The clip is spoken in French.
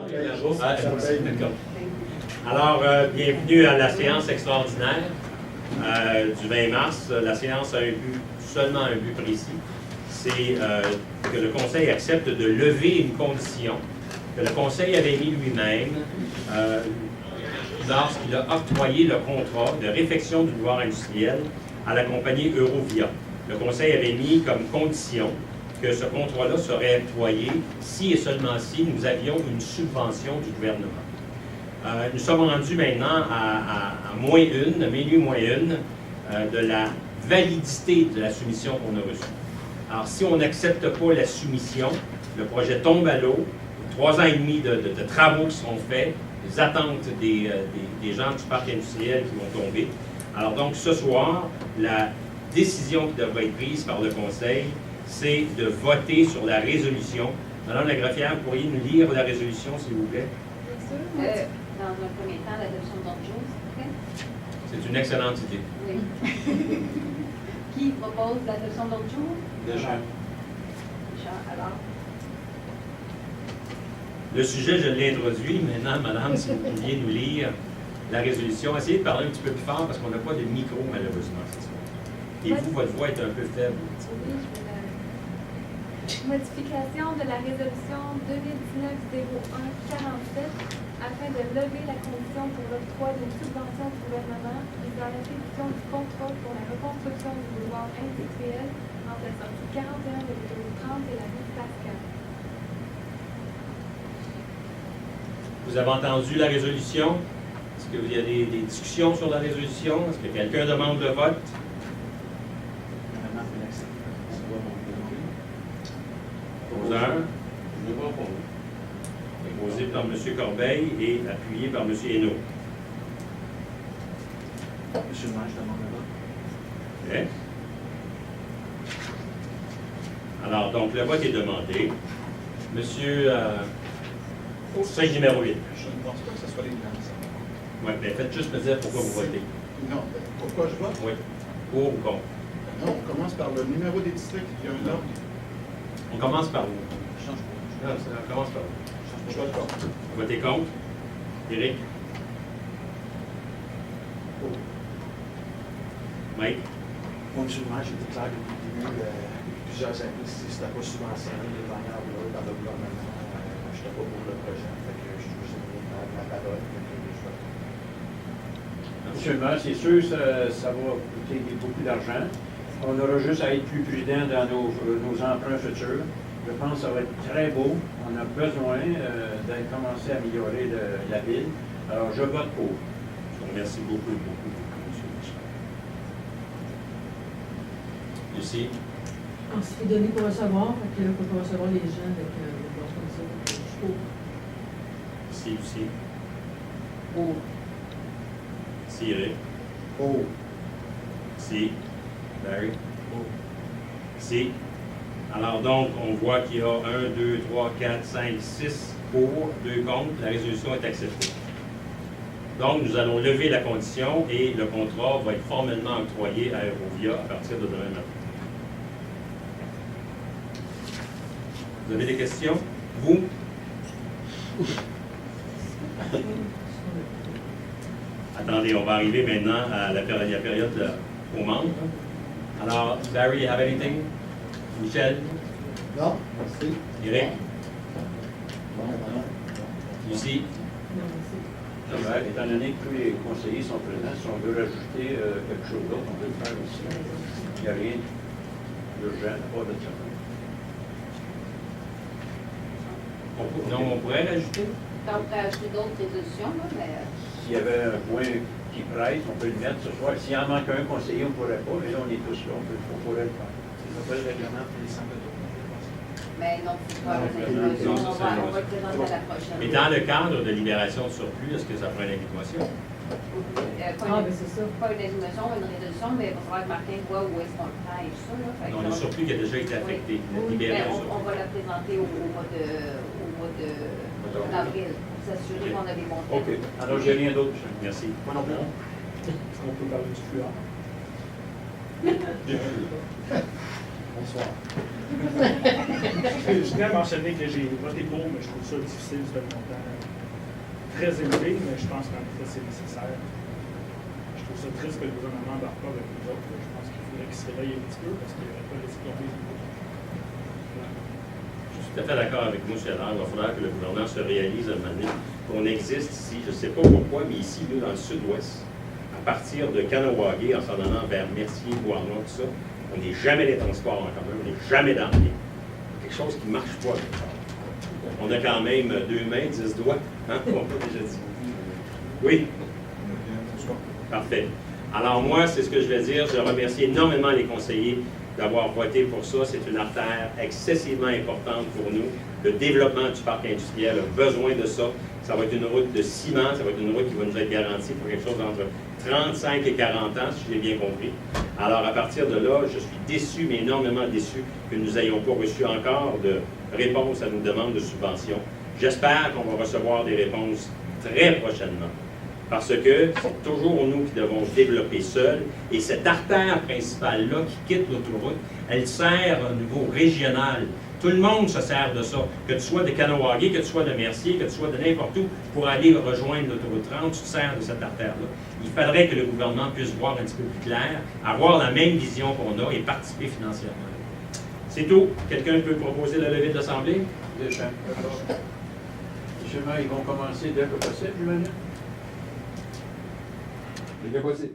D'accord. Alors, bienvenue à la séance extraordinaire du 20 mars. La séance a seulement un but précis, c'est que le Conseil accepte de lever une condition que le Conseil avait mis lui-même lorsqu'il a octroyé le contrat de réfection du boulevard industriel à la compagnie Eurovia. Le Conseil avait mis comme condition que ce contrat-là serait octroyé si et seulement si nous avions une subvention du gouvernement. Nous sommes rendus maintenant à minuit moins une, de la validité de la soumission qu'on a reçue. Alors, si on n'accepte pas la soumission, le projet tombe à l'eau, 3 ans et demi de travaux qui seront faits, les attentes des gens du parc industriel qui vont tomber. Alors donc, ce soir, la décision qui devra être prise par le Conseil, c'est de voter sur la résolution. Madame la greffière, pourriez nous lire la résolution, s'il vous plaît? Bien sûr. Dans un premier temps, l'adoption d'ordre du jour, s'il vous plaît. C'est une excellente idée. Oui. Qui propose l'adoption d'ordre du jour? Déjà. Richard, alors. Le sujet, je l'ai introduit. Maintenant, madame, si vous pouviez nous lire la résolution. Essayez de parler un petit peu plus fort parce qu'on n'a pas de micro, malheureusement, ce soir. Et vous, votre voix est un peu faible. Oui, je vais Modification de la résolution 2019-01-47 afin de lever la condition pour l'octroi d'une subvention du gouvernement visant l'exécution du contrat pour la reconstruction du boulevard industriel entre la sortie 41 de l'autoroute 30 et la rue Pascal. Vous avez entendu la résolution? Est-ce qu'il y a des discussions sur la résolution? Est-ce que quelqu'un demande le vote? Poseur. Déposé par M. Corbeil et appuyé par M. Hainaut. Monsieur le maire, je demande le vote. OK. Alors, donc, le vote est demandé. Monsieur, c'est numéro 8. Je ne pense pas que ce soit les finances. Oui, mais faites juste me dire pourquoi vous votez. Non, pourquoi je vote? Oui. Pour ou contre? Non, on commence par le numéro des districts, il y a un ordre. On commence par vous. Je change pas. Non, on commence par vous. Je vote contre. Vous votez contre? Éric? Pour. Mike? Moi, monsieur le maire, j'ai été clair depuis le début, plusieurs années, si c'était pas subventionné de manière ou l'autre par le gouvernement, je n'étais pas pour le projet. Fait que je trouve que c'est ma parole. Monsieur le maire, c'est sûr, ça va coûter beaucoup d'argent. On aura juste à être plus prudent dans nos emprunts futurs. Je pense que ça va être très beau. On a besoin de commencer à améliorer la ville. Alors, je vote pour. Je vous remercie beaucoup, beaucoup, M. Richard. Lucie? On se fait donner pour recevoir, fait que là, il faut pas recevoir les gens avec des choses comme ça. Je suis pour. Ici, Lucie? Pour. Ici, Éric? Oh. Ici? Barry? Ici? Alors donc, on voit qu'il y a 1, 2, 3, 4, 5, 6 pour, 2 contre. La résolution est acceptée. Donc, nous allons lever la condition et le contrat va être formellement octroyé à Eurovia à partir de demain matin. Vous avez des questions? Vous? Attendez, on va arriver maintenant à la période aux membres. Alors, Barry, you have anything? Michel? Non, merci. Eric? Bon, non. Lucie? Non, c'est. Le maire, étant donné que tous les conseillers sont présents, si on veut rajouter quelque chose d'autre, on peut le faire aussi. Il n'y a rien d'urgent, pas de ça. Non, on pourrait rajouter? Donc, ajouter d'autres résolutions, là, mais. S'il y avait un point qui presse, on peut le mettre ce soir. S'il en manque un conseiller, on ne pourrait pas, mais là, on est tous là, on pourrait le faire. C'est pas le règlement pour les centres de tour. Mais non, c'est pas une résolution. On va le présenter à la prochaine. Mais dans le cadre de libération de surplus, est-ce que ça prend une invitation? Ah, ben c'est ça. Pas une résolution, une résolution, mais il va falloir que Martin voit où est-ce qu'on le pêche, ça, là. Fait que Non, le surplus qui a déjà été affecté, libéré mais un surplus. on va la présenter au mois d'avril, pour s'assurer qu'on a des bons OK. Alors, j'ai rien d'autre. Merci. Moi non plus. Est-ce qu'on peut parler du fluor? Bonsoir. Je tenais à mentionner que j'ai voté pour, mais je trouve ça difficile, c'est un montant très élevé, mais je pense qu'en effet, c'est nécessaire. Je trouve ça triste que le gouvernement n'embarque pas avec nous autres. Je pense qu'il faudrait qu'il se réveille un petit peu parce qu'il n'aurait pas laissé tomber les autres. Je suis tout à fait d'accord avec vous, M. Allard. Il va falloir que le gouvernement se réalise à un moment donné qu'on existe ici. Je ne sais pas pourquoi, mais ici, nous, dans le sud-ouest, à partir de Kahnawake, en s'en allant vers Mercier, Bois-Arnold, tout ça, on n'est jamais les transports en commun, on n'est jamais dans rien. Quelque chose qui ne marche pas. On a quand même 2 mains, 10 doigts. Hein? On l'a déjà dit. Oui? Parfait. Alors moi, c'est ce que je vais dire. Je remercie énormément les conseillers d'avoir voté pour ça. C'est une artère excessivement importante pour nous. Le développement du parc industriel a besoin de ça. Ça va être une route de ciment, ça va être une route qui va nous être garantie pour quelque chose entre 35 et 40 ans, si je l'ai bien compris. Alors, à partir de là, je suis déçu, mais énormément déçu que nous n'ayons pas reçu encore de réponse à nos demandes de subvention. J'espère qu'on va recevoir des réponses très prochainement, parce que c'est toujours nous qui devons développer seuls, et cette artère principale-là qui quitte l'autoroute, elle sert au niveau régional. Tout le monde se sert de ça, que tu sois de Kahnawake, que tu sois de Mercier, que tu sois de n'importe où, pour aller rejoindre l'autoroute 30, tu te sers de cette artère-là. Il faudrait que le gouvernement puisse voir un petit peu plus clair, avoir la même vision qu'on a et participer financièrement. C'est tout. Quelqu'un peut proposer la levée de l'Assemblée? Déjà. Justement, ils vont commencer dès que possible, j'imagine? Dès que possible.